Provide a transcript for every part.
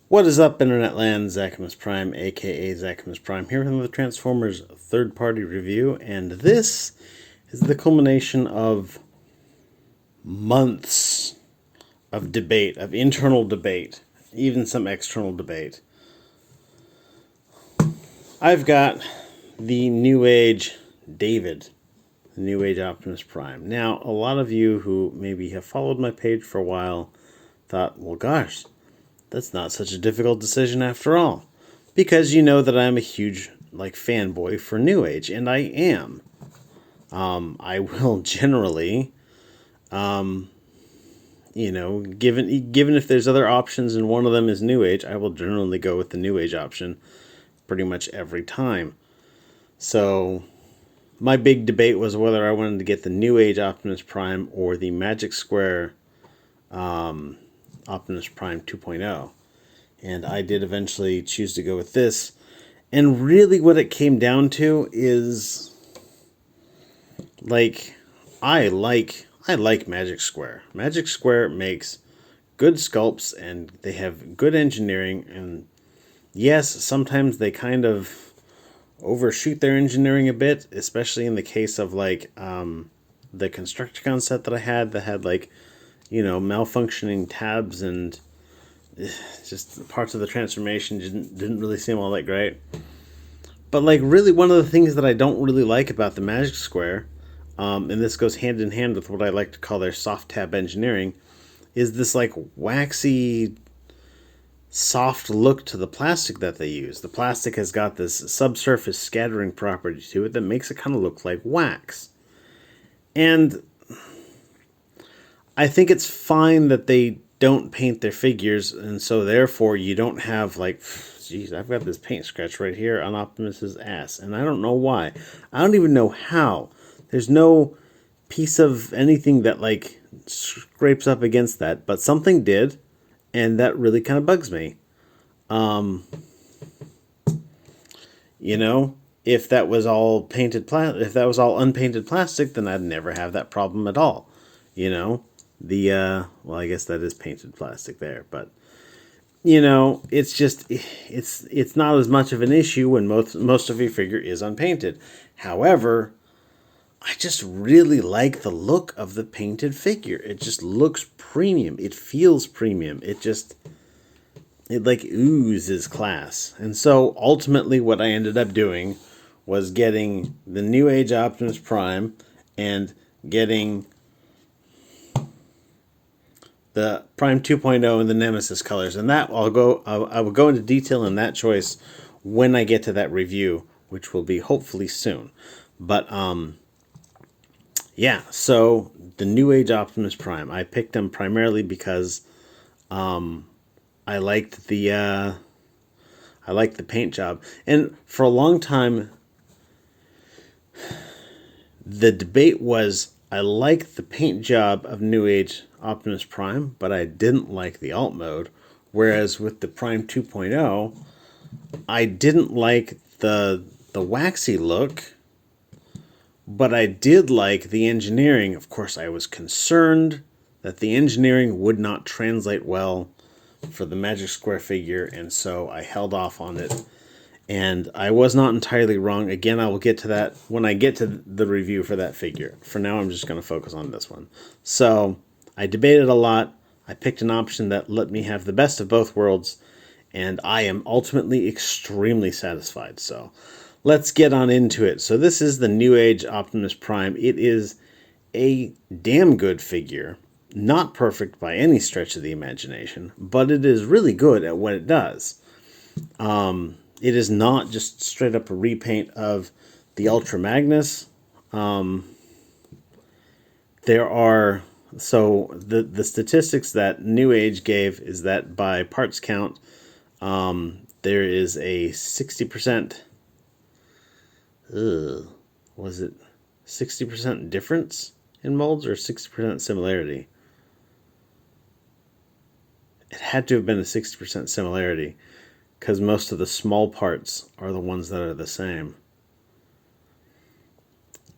What is up, Internet Land? Optimus Prime, aka Optimus Prime, here with the Transformers third-party review, and this is the culmination of months of debate, of internal debate, even some external debate. I've got the Newage David, the Newage Optimus Prime. Now, a lot of you who maybe have followed my page for a while thought, well, gosh, that's not such a difficult decision after all. Because you know that I'm a huge fanboy for Newage, and I am. I will generally, given if there's other options and one of them is Newage, I will generally go with the Newage option pretty much every time. So my big debate was whether I wanted to get the Newage Optimus Prime or the Magic Square Optimus Prime 2.0. And I did eventually choose to go with this. And really what it came down to is I like Magic Square. Magic Square makes good sculpts and they have good engineering, and yes, sometimes they kind of overshoot their engineering a bit, especially in the case of the Constructicon set that I had that had malfunctioning tabs and just parts of the transformation didn't really seem all that great. But really one of the things that I don't really like about the Magic Square, and this goes hand in hand with what I like to call their soft tab engineering, is this waxy soft look to the plastic that they use. The plastic has got this subsurface scattering property to it that makes it kind of look like wax. And I think it's fine that they don't paint their figures, and so therefore you don't have geez, I've got this paint scratch right here on Optimus's ass, and I don't know why. I don't even know how. There's no piece of anything that scrapes up against that, but something did, and that really kind of bugs me. If that was all if that was all unpainted plastic, then I'd never have that problem at all. Well, I guess that is painted plastic there, but it's just it's not as much of an issue when most of your figure is unpainted. However, I just really like the look of the painted figure. It just looks premium. It feels premium. It oozes class. And so ultimately what I ended up doing was getting the Newage Optimus Prime and getting the Prime 2.0 in the Nemesis colors. And that I will go into detail in that choice when I get to that review, which will be hopefully soon. But yeah, so the Newage Optimus Prime, I picked them primarily because I liked the paint job. And for a long time the debate was, I liked the paint job of Newage Optimus Prime, but I didn't like the alt mode. Whereas with the Prime 2.0, I didn't like the waxy look, but I did like the engineering. Of course, I was concerned that the engineering would not translate well for the Magic Square figure, and so I held off on it. And I was not entirely wrong. Again, I will get to that when I get to the review for that figure. For now, I'm just going to focus on this one. So I debated a lot. I picked an option that let me have the best of both worlds, and I am ultimately extremely satisfied. So let's get on into it. So this is the Newage Optimus Prime. It is a damn good figure. Not perfect by any stretch of the imagination, but it is really good at what it does. It is not just straight up a repaint of the Ultra Magnus. There are... So the statistics that Newage gave is that by parts count, there is a 60%... was it 60% difference in molds or 60% similarity? It had to have been a 60% similarity, because most of the small parts are the ones that are the same.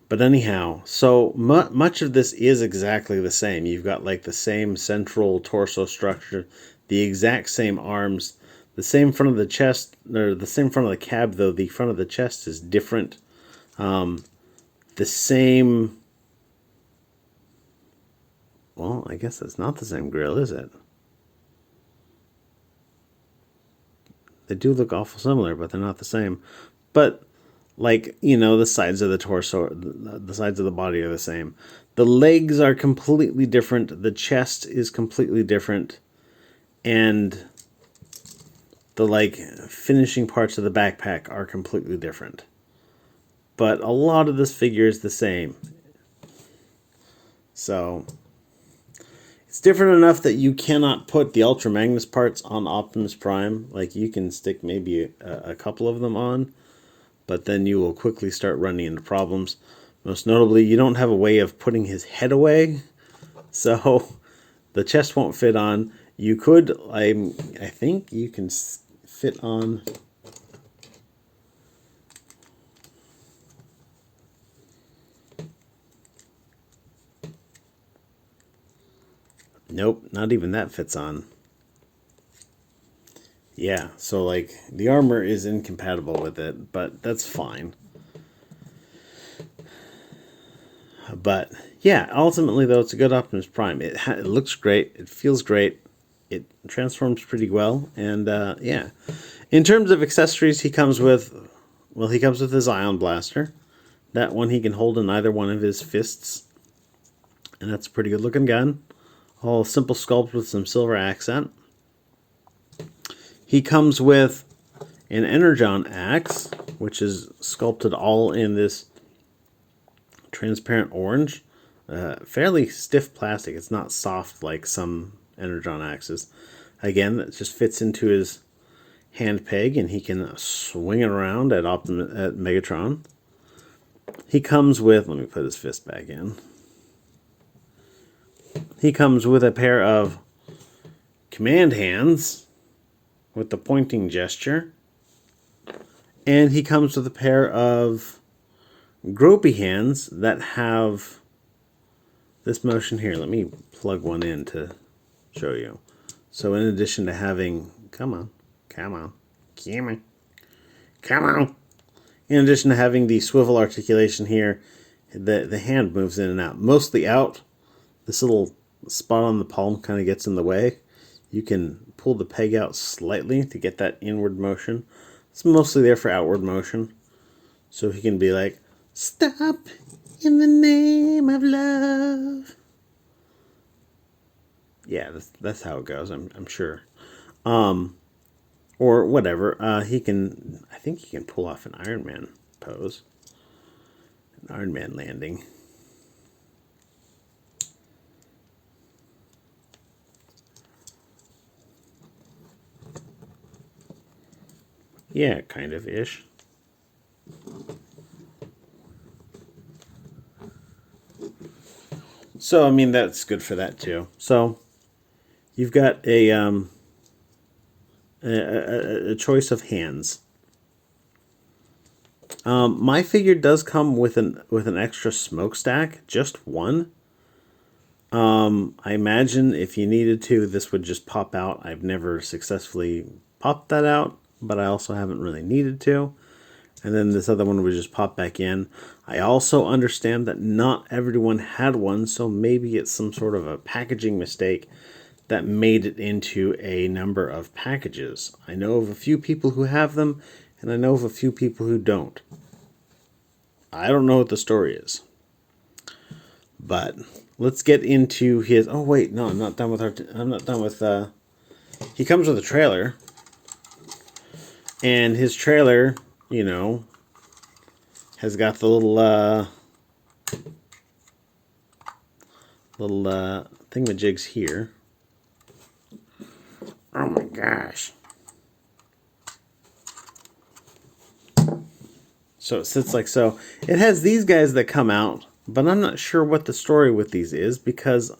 But anyhow, so much of this is exactly the same. You've got the same central torso structure, the exact same arms. The same front of the chest, or the same front of the cab, though the front of the chest is different. The same... Well, I guess that's not the same grill, is it? They do look awful similar, but they're not the same. But, like, you know, the sides of the torso, the sides of the body are the same. The legs are completely different. The chest is completely different. And the, like, finishing parts of the backpack are completely different. But a lot of this figure is the same. So... it's different enough that you cannot put the Ultra Magnus parts on Optimus Prime. Like, you can stick maybe a couple of them on, but then you will quickly start running into problems. Most notably, you don't have a way of putting his head away, so the chest won't fit on. You could, I think you can fit on... Nope, not even that fits on. Yeah, so like the armor is incompatible with it, but that's fine. But yeah, ultimately though, it's a good Optimus Prime. It looks great, it feels great, it transforms pretty well, and yeah. In terms of accessories, he comes with, well, he comes with his Ion Blaster. That one he can hold in either one of his fists, and that's a pretty good looking gun. All simple sculpt with some silver accent. He comes with an Energon Axe, which is sculpted all in this transparent orange. Fairly stiff plastic. It's not soft like some Energon Axes. Again, that just fits into his hand peg, and he can swing it around at Megatron. He comes with... let me put his fist back in. He comes with a pair of command hands with the pointing gesture. And he comes with a pair of gropey hands that have this motion here. Let me plug one in to show you. So in addition to having... come on. In addition to having the swivel articulation here, the hand moves in and out. Mostly out. This little spot on the palm kind of gets in the way. You can pull the peg out slightly to get that inward motion. It's mostly there for outward motion. So he can be like, stop in the name of love. Yeah, that's how it goes, I'm sure. Or whatever. He can, I think he can pull off an Iron Man pose. An Iron Man landing. Yeah, kind of ish. So, I mean, that's good for that too. So, you've got a choice of hands. My figure does come with an extra smokestack, just one. I imagine if you needed to, this would just pop out. I've never successfully popped that out, but I also haven't really needed to. And then this other one would just pop back in. I also understand that not everyone had one, so maybe it's some sort of a packaging mistake that made it into a number of packages. I know of a few people who have them, and I know of a few people who don't. I don't know what the story is. But let's get into his... oh wait, no, I'm not done with he comes with a trailer. And his trailer, you know, has got the little thingamajigs here. Oh my gosh. So it sits like so. It has these guys that come out, but I'm not sure what the story with these is because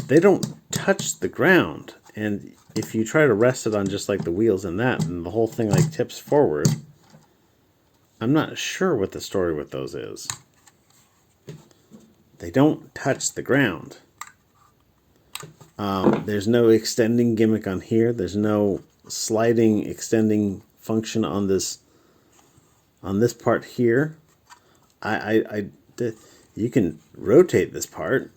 they don't touch the ground. And if you try to rest it on just like the wheels and that, and the whole thing like tips forward, I'm not sure what the story with those is. They don't touch the ground. There's no extending gimmick on here. There's no sliding extending function on this part here. You can rotate this part.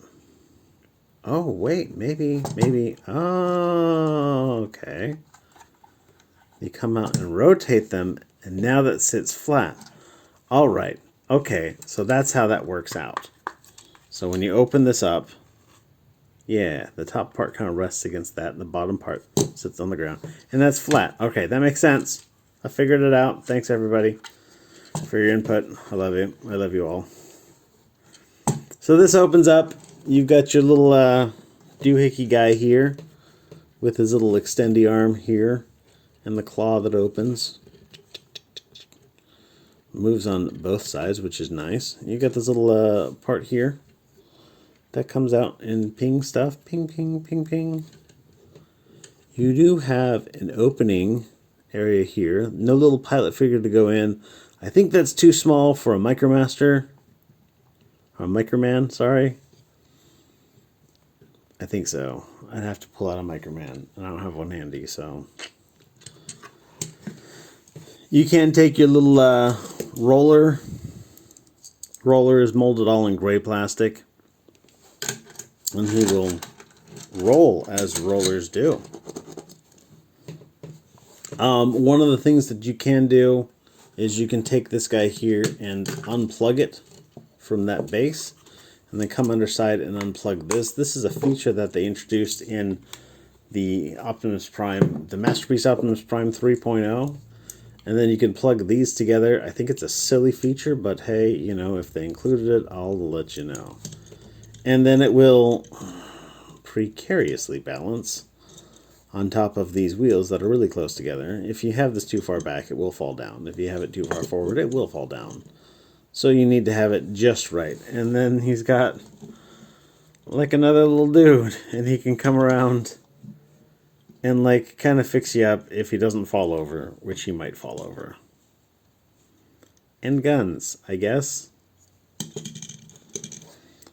Oh wait, maybe. Oh, okay. You come out and rotate them, and now that sits flat. All right. Okay, so that's how that works out. So when you open this up, yeah, the top part kind of rests against that, and the bottom part sits on the ground. And that's flat. Okay, that makes sense. I figured it out. Thanks, everybody, for your input. I love you. I love you all. So this opens up. You've got your little doohickey guy here with his little extendy arm here and the claw that opens. Moves on both sides, which is nice. You got this little part here that comes out and ping stuff. Ping, ping, ping, ping. You do have an opening area here. No little pilot figure to go in. I think that's too small for a Micromaster. Or a Microman, sorry. I think so. I'd have to pull out a Microman. And I don't have one handy, so. You can take your little roller. Roller is molded all in gray plastic. And he will roll as rollers do. One of the things that you can do is you can take this guy here and unplug it from that base, and then come underside and unplug this. This is a feature that they introduced in the Optimus Prime, the Masterpiece Optimus Prime 3.0. And then you can plug these together. I think it's a silly feature, but hey, you know, if they included it, I'll let you know. And then it will precariously balance on top of these wheels that are really close together. If you have this too far back, it will fall down. If you have it too far forward, it will fall down. So you need to have it just right. And then he's got like another little dude, and he can come around and like kind of fix you up if he doesn't fall over, which he might fall over. And guns, I guess.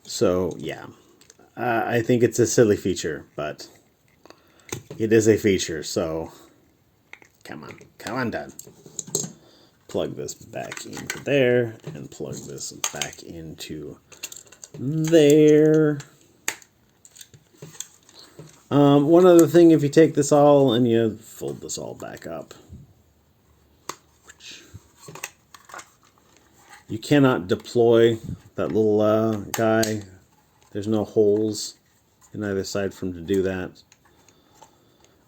So yeah, I think it's a silly feature, but it is a feature. So come on, Dad. Plug this back into there, and plug this back into there. One other thing, if you take this all and you fold this all back up, you cannot deploy that little guy. There's no holes in either side for him to do that.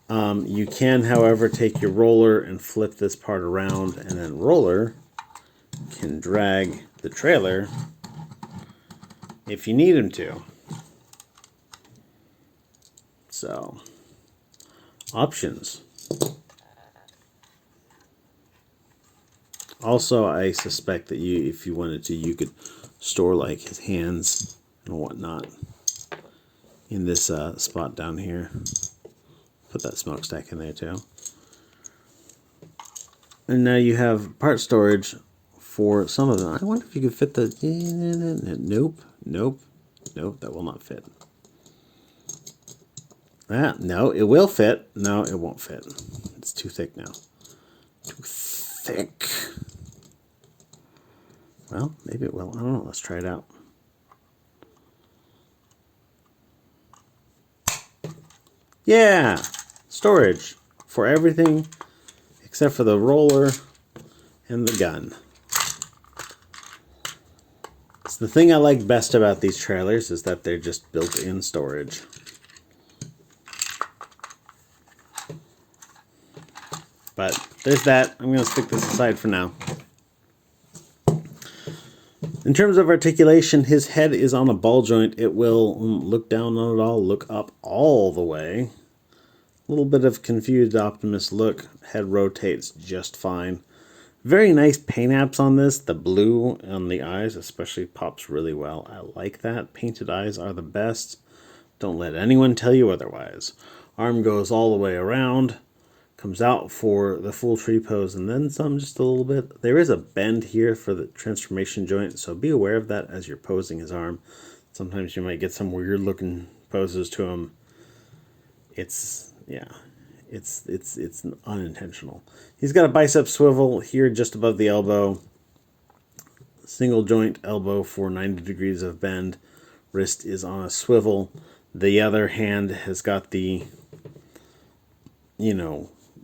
You can, however, take your roller and flip this part around, and then roller can drag the trailer if you need him to. So, options. Also, I suspect that you, if you wanted to, you could store like his hands and whatnot in this spot down here. Put that smokestack in there too. And now you have part storage for some of them. I wonder if you could fit the... Nope, nope, nope, that will not fit. No, it will fit. No, it won't fit. It's too thick now. Too thick. Well, maybe it will. I don't know. Let's try it out. Yeah! Storage for everything except for the roller and the gun. It's the thing I like best about these trailers is that they're just built-in storage. But there's that. I'm going to stick this aside for now. In terms of articulation, his head is on a ball joint. It will look down on it all, look up all the way. A little bit of confused Optimus look. Head rotates just fine. Very nice paint apps on this. The blue on the eyes especially pops really well. I like that. Painted eyes are the best. Don't let anyone tell you otherwise. Arm goes all the way around. Comes out for the full tree pose and then some, just a little bit. There is a bend here for the transformation joint, so be aware of that as you're posing his arm. Sometimes you might get some weird looking poses to him. It's, yeah, it's unintentional. He's got a bicep swivel here just above the elbow. Single joint elbow for 90 degrees of bend. Wrist is on a swivel. The other hand has got the,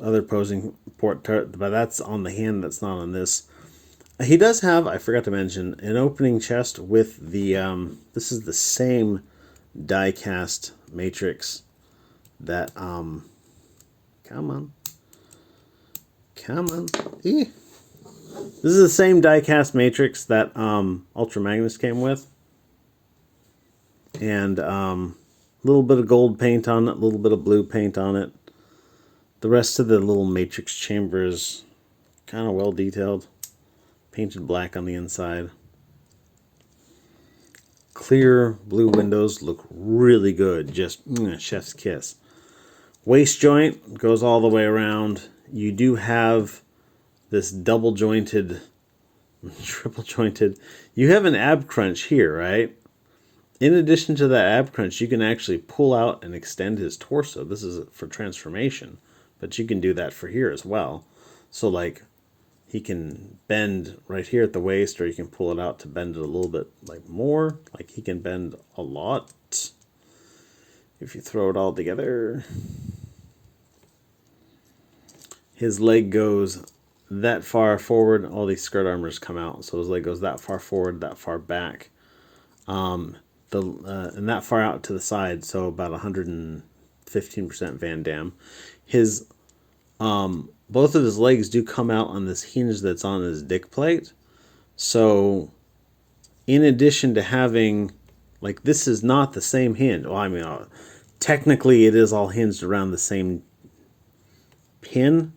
other posing port, but that's on the hand, that's not on this. He does have, I forgot to mention, an opening chest with the, this is the same die cast matrix that, come on. This is the same die cast matrix that Ultra Magnus came with. And a little bit of gold paint on it, a little bit of blue paint on it. The rest of the little matrix chamber is kind of well detailed. Painted black on the inside. Clear blue windows look really good. Just chef's kiss. Waist joint goes all the way around. You do have this double jointed, triple jointed. You have an ab crunch here, right? In addition to that ab crunch, you can actually pull out and extend his torso. This is for transformation, but you can do that for here as well. So like he can bend right here at the waist, or you can pull it out to bend it a little bit like more. Like he can bend a lot if you throw it all together. His leg goes that far forward. All these skirt armors come out, so his leg goes that far forward, that far back. And that far out to the side, so about 115% Van Damme. His both of his legs do come out on this hinge that's on his dick plate. So in addition to having, like, this is not the same hinge. Well, I mean, technically it is all hinged around the same pin,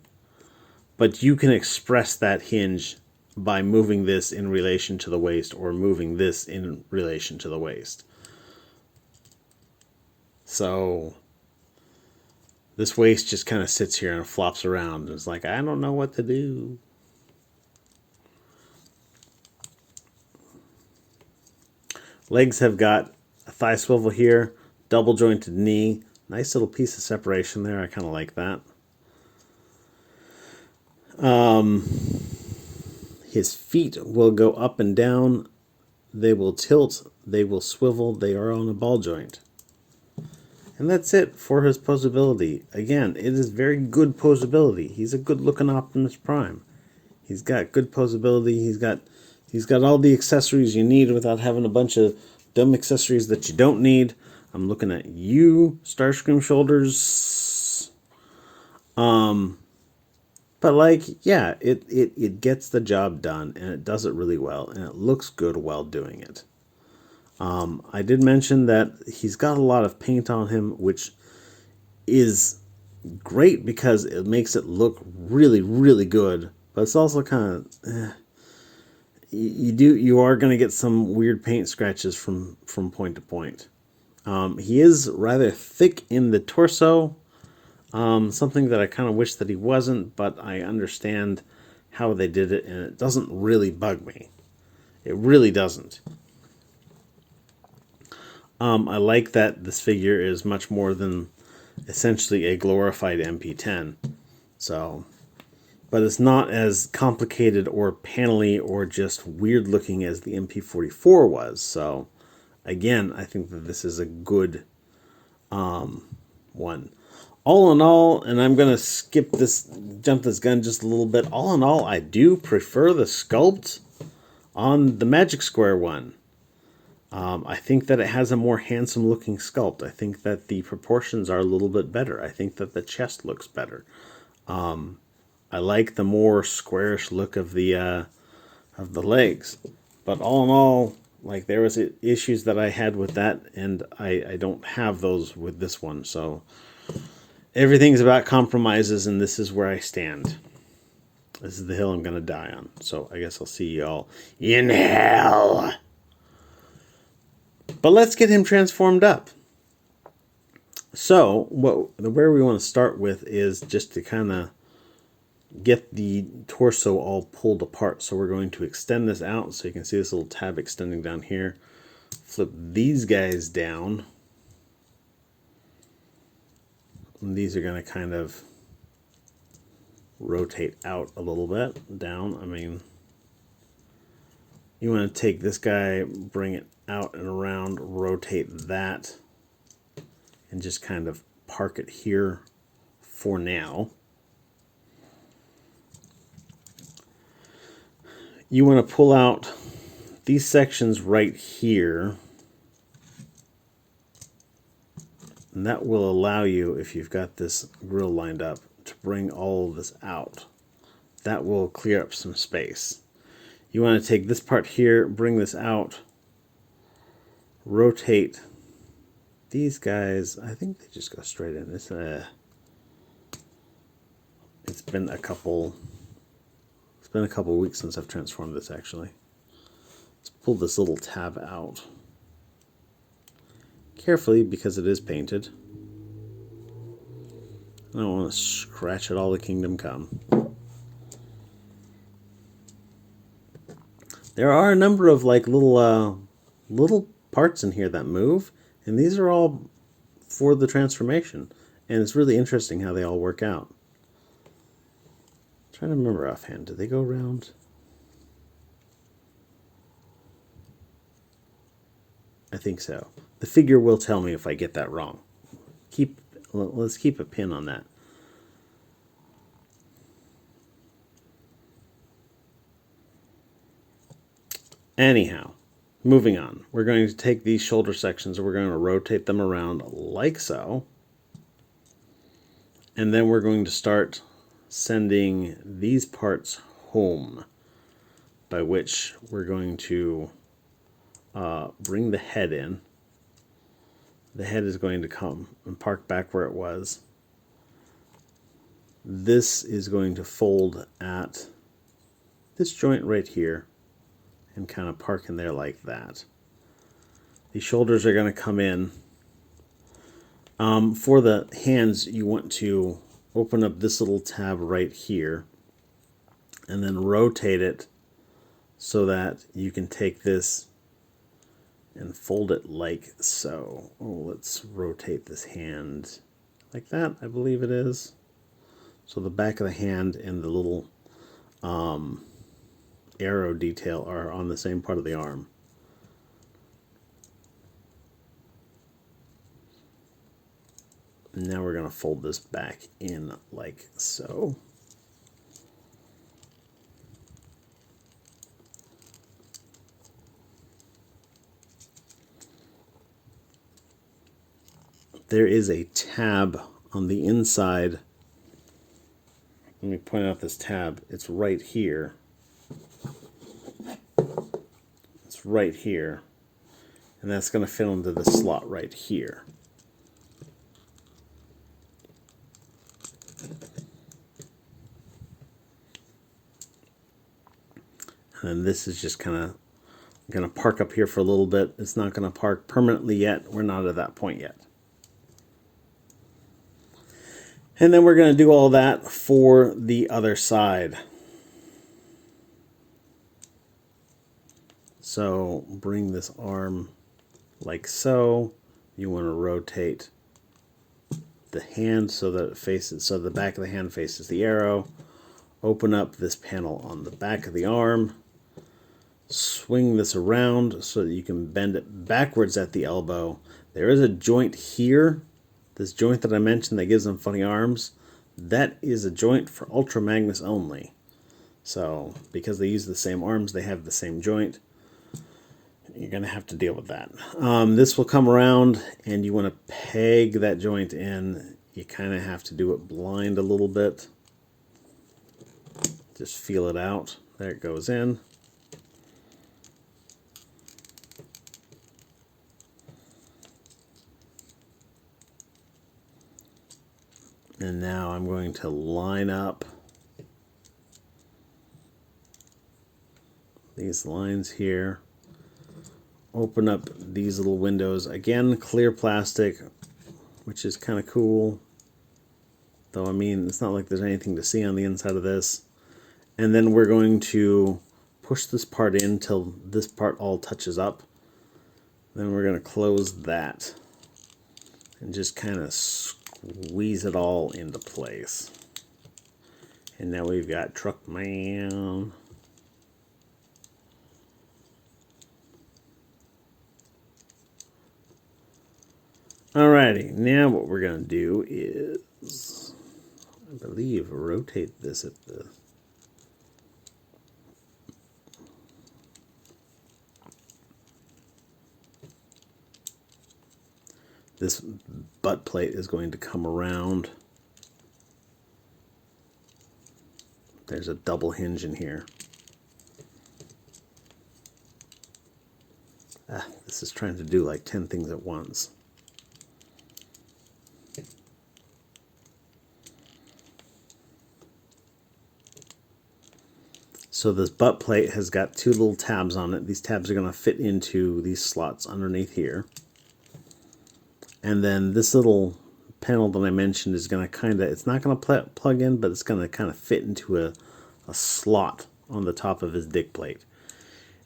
but you can express that hinge by moving this in relation to the waist or moving this in relation to the waist. So this waist just kind of sits here and flops around. It's like, I don't know what to do. Legs have got a thigh swivel here, double jointed knee. Nice little piece of separation there. I kind of like that. His feet will go up and down. They will tilt. They will swivel. They are on a ball joint. And that's it for his posability. Again, it is very good posability. He's a good-looking Optimus Prime. He's got good posability. He's got all the accessories you need without having a bunch of dumb accessories that you don't need. I'm looking at you, Starscream Shoulders. But like, yeah, it gets the job done, and it does it really well, and it looks good while doing it. I did mention that he's got a lot of paint on him, which is great because it makes it look really, really good. But it's also kind of, you are going to get some weird paint scratches from point to point. He is rather thick in the torso. Something that I kind of wish that he wasn't, but I understand how they did it, and it doesn't really bug me. It really doesn't. I like that this figure is much more than essentially a glorified MP10. So, but it's not as complicated or panely or just weird looking as the MP44 was. So, again, I think that this is a good one. All in all, and I'm going to jump this gun just a little bit. All in all, I do prefer the sculpt on the Magic Square one. I think that it has a more handsome looking sculpt. I think that the proportions are a little bit better. I think that the chest looks better. I like the more squarish look of the legs. But all in all, like, there was issues that I had with that, and I don't have those with this one. So everything's about compromises, and this is where I stand. This is the hill I'm going to die on. So I guess I'll see you all in hell. But let's get him transformed up. So where we want to start with is just to kind of get the torso all pulled apart. So we're going to extend this out so you can see this little tab extending down here. Flip these guys down. And these are going to kind of rotate out a little bit, down. I mean, you want to take this guy, bring it out and around, rotate that, and just kind of park it here for now. You want to pull out these sections right here, and that will allow you, if you've got this grill lined up, to bring all of this out. That will clear up some space. You want to take this part here, bring this out, rotate these guys. I think they just go straight in. It's been a couple weeks since I've transformed this, actually. Let's pull this little tab out carefully because it is painted. I don't want to scratch it all the kingdom come. There are a number of like little parts in here that move, and these are all for the transformation, and it's really interesting how they all work out. I'm trying to remember offhand, did they go around? I think so. The figure will tell me if I get that wrong. Let's keep a pin on that. Anyhow, moving on. We're going to take these shoulder sections and we're going to rotate them around like so. And then we're going to start sending these parts home, by which we're going to bring the head in. The head is going to come and park back where it was. This is going to fold at this joint right here and kind of park in there like that. The shoulders are going to come in. For the hands, you want to open up this little tab right here and then rotate it so that you can take this and fold it like so. Oh, let's rotate this hand like that, I believe it is. So the back of the hand and the little arrow detail are on the same part of the arm. And now we're going to fold this back in like so. There is a tab on the inside. Let me point out this tab. It's right here. It's right here. And that's going to fit into the slot right here. And this is just kind of going to park up here for a little bit. It's not going to park permanently yet. We're not at that point yet. And then we're going to do all that for the other side. So bring this arm like so. You want to rotate the hand so that it faces, so the back of the hand faces the arrow. Open up this panel on the back of the arm. Swing this around so that you can bend it backwards at the elbow. There is a joint here. This joint that I mentioned that gives them funny arms, that is a joint for Ultra Magnus only. So, because they use the same arms, they have the same joint. You're going to have to deal with that. This will come around, and you want to peg that joint in. You kind of have to do it blind a little bit. Just feel it out. There it goes in. And now I'm going to line up these lines here. Open up these little windows. Again, clear plastic, which is kind of cool. Though, I mean, it's not like there's anything to see on the inside of this. And then we're going to push this part in till this part all touches up. Then we're going to close that and just kind of squeeze squeeze it all into place. And now we've got Truckman. Alrighty, now what we're going to do is, I believe, rotate this at the... This butt plate is going to come around. There's a double hinge in here. This is trying to do like 10 things at once. So this butt plate has got two little tabs on it. These tabs are going to fit into these slots underneath here. And then this little panel that I mentioned is going to kind of, it's not going to plug in, but it's going to kind of fit into a slot on the top of his dick plate.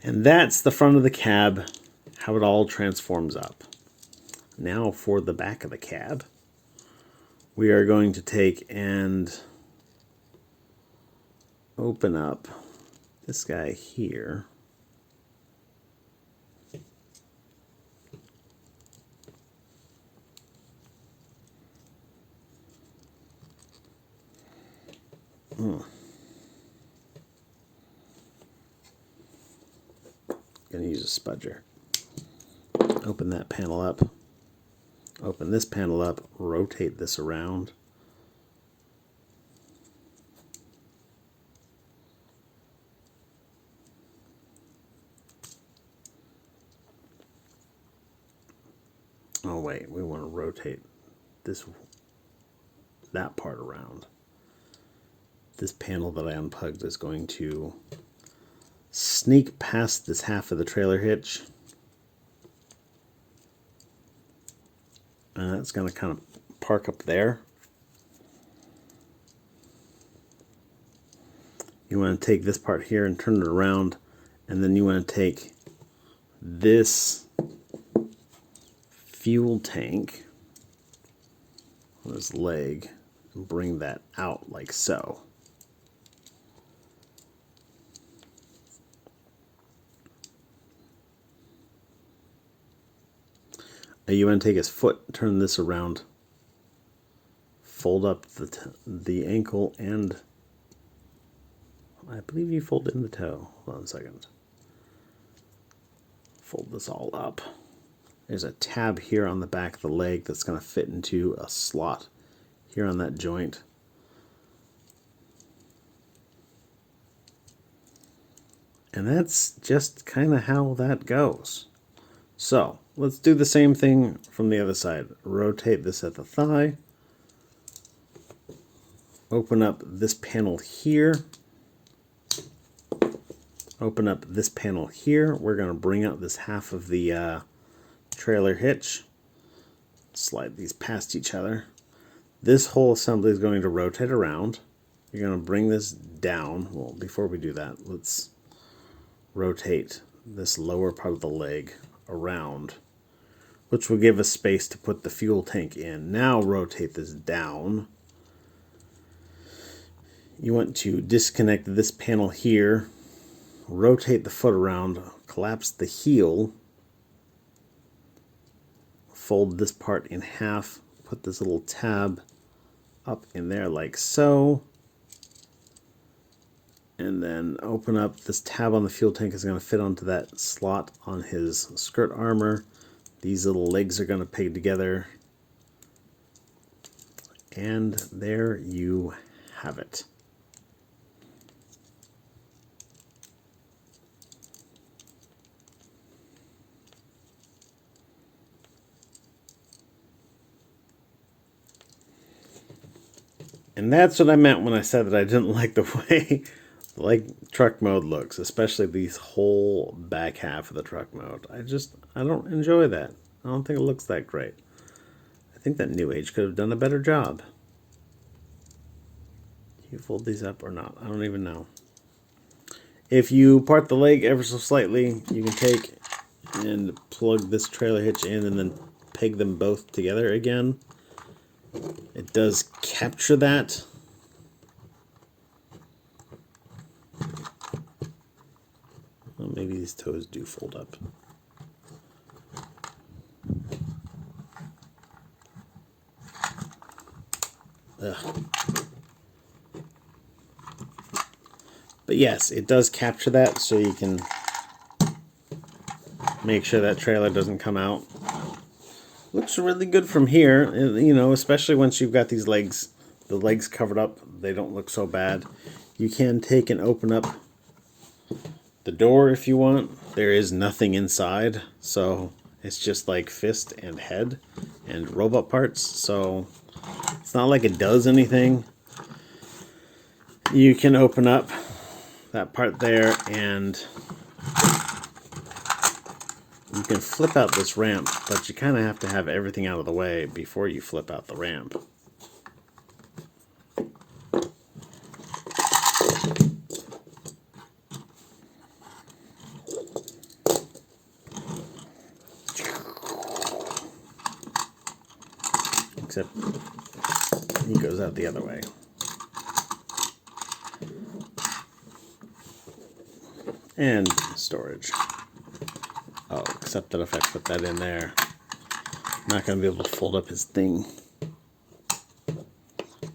And that's the front of the cab, how it all transforms up. Now for the back of the cab, we are going to take and open up this guy here. Gonna use a spudger. Open that panel up. Open this panel up. Rotate this around. Oh wait, we want to rotate that part around. This panel that I unplugged is going to sneak past this half of the trailer hitch. And it's going to kind of park up there. You want to take this part here and turn it around, and then you want to take this fuel tank on his leg and bring that out like so. You want to take his foot, turn this around, fold up the ankle, and I believe you fold in the toe. Hold on a second. Fold this all up. There's a tab here on the back of the leg that's going to fit into a slot here on that joint. And that's just kind of how that goes. So let's do the same thing from the other side. Rotate this at the thigh. Open up this panel here. Open up this panel here. We're going to bring out this half of the trailer hitch. Slide these past each other. This whole assembly is going to rotate around. You're going to bring this down. Well, before we do that, let's rotate this lower part of the leg around, which will give us space to put the fuel tank in. Now rotate this down. You want to disconnect this panel here, rotate the foot around, collapse the heel, fold this part in half, put this little tab up in there like so, and then open up. This tab on the fuel tank is going to fit onto that slot on his skirt armor. These little legs are going to peg together. And there you have it. And that's what I meant when I said that I didn't like the way truck mode looks, especially these whole back half of the truck mode. I don't enjoy that. I don't think it looks that great. I think that Newage could have done a better job. Do you fold these up or not? I don't even know. If you part the leg ever so slightly, you can take and plug this trailer hitch in and then peg them both together again. It does capture that. Well, maybe these toes do fold up. Ugh. But yes, it does capture that, so you can make sure that trailer doesn't come out. Looks really good from here, you know, especially once you've got these legs, the legs covered up, they don't look so bad. You can take and open up the door if you want. There is nothing inside, so it's just like fist and head and robot parts, so it's not like it does anything. You can open up that part there, and you can flip out this ramp, but you kind of have to have everything out of the way before you flip out the ramp. Except he goes out the other way. And storage. Oh, except that if I put that in there, I'm not going to be able to fold up his thing.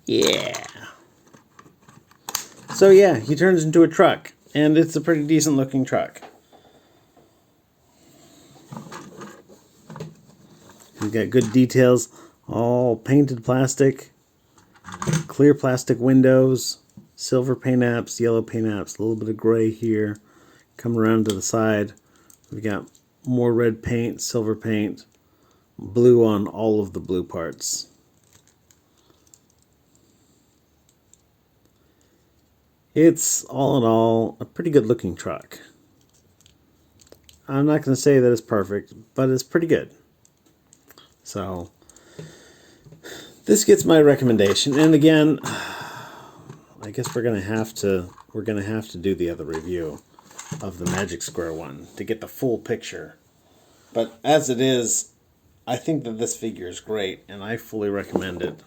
Yeah. So yeah, he turns into a truck, and it's a pretty decent looking truck. He's got good details, all painted plastic, clear plastic windows, silver paint apps, yellow paint apps, a little bit of gray here. Come around to the side, we've got more red paint, silver paint, blue on all of the blue parts. It's, all in all, a pretty good looking truck. I'm not going to say that it's perfect, but it's pretty good. So, this gets my recommendation. And again, I guess we're going to have to do the other review of the Magic Square one to get the full picture. But as it is, I think that this figure is great, and I fully recommend it.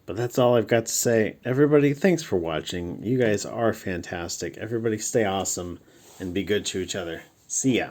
But that's all I've got to say. Everybody, thanks for watching. You guys are fantastic. Everybody stay awesome and be good to each other. See ya.